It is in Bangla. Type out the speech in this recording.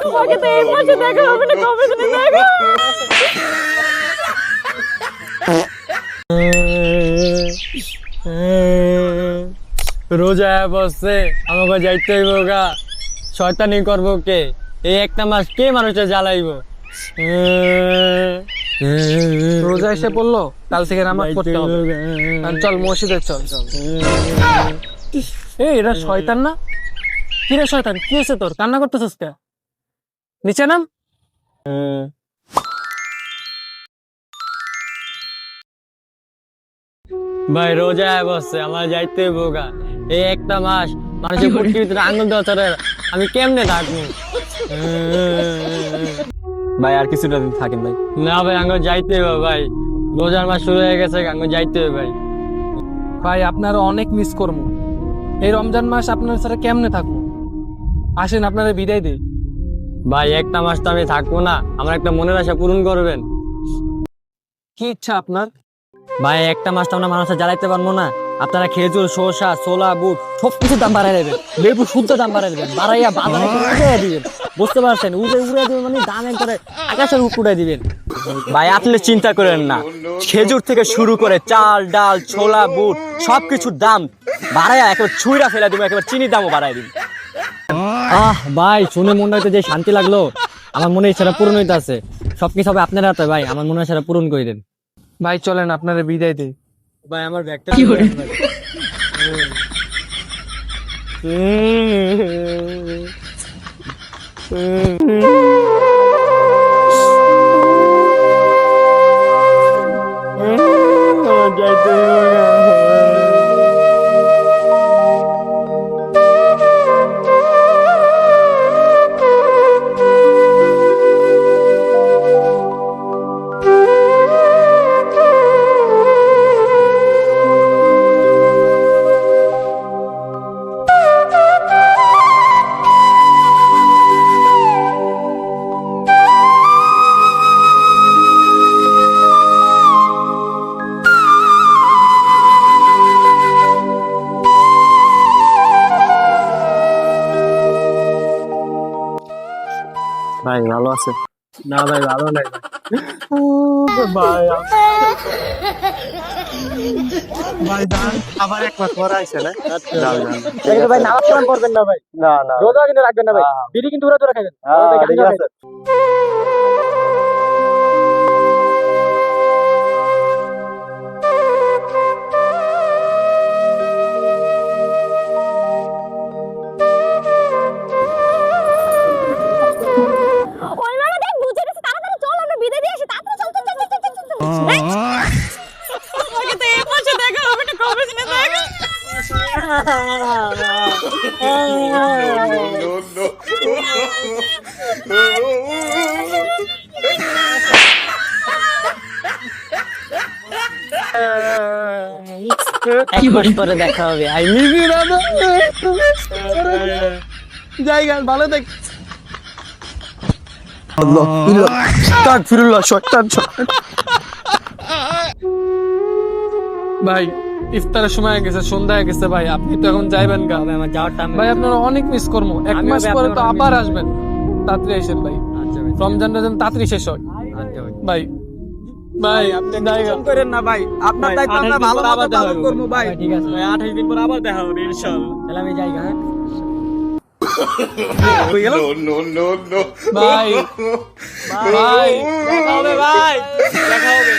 আমাকে তো এই মাসে দেখা হবে না, কবে জানি দেখা। রোজা বসছে, আমাকে যাইতে হইব গা। শয়তানি করবো কে? এই একটা মাস কে মানুষের জ্বালাইব? রোজা এসে পড়লো, কাল থেকে নামাজ পড়তে হবে। চল মসজিদে চল চল। এই এরা শয়তান না? কি রে শয়তান, কি হয়েছে তোর? কান্না করতেছিস কে? নিচে নাম। ভাই রোজা বসছে, আমার যাইতে হইব গা। এই একটা মাস মানুষের পুটকির ভিতরে আঙুল দেওয়া ছাড়া আমি কেমনে থাকবো? ভাই আর কিছুটা দিন থাকেন ভাই। না ভাই, আঙুল যাইতে হইব ভাই। রোজার মাস শুরু হয়ে গেছে, আঙুল যাইতে হবে ভাই। ভাই আপনারা অনেক মিস করবো। এই রমজান মাস আপনার সাথে কেমনে থাকবো? আসেন আপনারা বিদায় দিই। ভাই একটা মাস তো আমি থাকবো না, আমার একটা মনের আশা পূরণ করবেন। কি ইচ্ছা আপনার? ভাই একটা মাস তো আমরা মানুষের জ্বালাইতে পারবো না। আপনারা খেজুর, শসা, ছোলা, বুট সবকিছুর দাম বাড়াই দেবেন। লেবু শুদ্ধ দাম বাড়াই দেবেন, বাড়াইয়া বাজারে উড়াই দিবেন। বুঝতে পারছেন? উড়ে দিবেন মানে দাম একবারে আকাশের উড়াই দিবেন। ভাই আপনি চিন্তা করেন না, খেজুর থেকে শুরু করে চাল, ডাল, ছোলা, বুট সবকিছুর দাম বাড়াইয়া একেবারে ছুঁড়া ফেলে দিব, একেবারে চিনির দামও বাড়াই দিব। ভাই শুনে মনে হইতে যে শান্তি লাগলো। আমার মনে ইচ্ছাটা পূরণ হইতে আছে। সবকিছু হবে আপনার হাতে ভাই, আমার মনে ইচ্ছাটা পূরণ করে দেন। ভাই চলেন আপনারা বিদায় দিই। ভাই আমার ব্যাগটা ভাই ভালো আছে? না ভাই, ভালো নাই ভাই ভাই দান আবার এক মাস পরে আইছে না? ভাই। নামাজ কালাম পড়বেন না ভাই, না না রোজা কিন্তু রাখবেন না ভাই। বিড়ি কিন্তু উড়া খাবেন। ঠিক আছে। ওই মামা দেখ বুঝে গেছে, তাড়াতাড়ি চল আমরা বিদায় দিয়ে আসি, তাড়াতাড়ি চল চল চল চল চল চল। আমাকে তো এই মাসে দেখা হবে না, কবে জানি দেখা। এক মাস পরে দেখা হবে। আই মিস ইউ দাদা। জায়গা ভালো দেখ। ভাই ইফতারের সময় হয়ে গেছে, সন্ধ্যা হয়ে গেছে ভাই, আপনি তো এখন যাইবেন গা। আমার যাওয়ার টাইম ভাই আপনারা অনেক মিস করবো। এক আমি মাস ভাই পরে তো আপনার আবার আসবেন, তাড়াতাড়ি আসেন ভাই। আচ্ছা ভাই, রমজানটা যেন তাড়াতাড়ি শেষ হয় আচ্ছা ভাই। ভাই। ভাই আপনি জায়গা করেন না ভাই, আপনার ভাই, দায়িত্ব আমরা 28 দিন ভালো পর আবার মতো দেখা পালন হবে। করবো ভাই। ঠিক আছে ভাই 28 দিন পর আবার দেখা হবে ইনশাআল্লাহ। তাহলে আমি যাই গা। হয়ে গেল? ভাই ভাই দেখা হবে ভাই, দেখা হবে।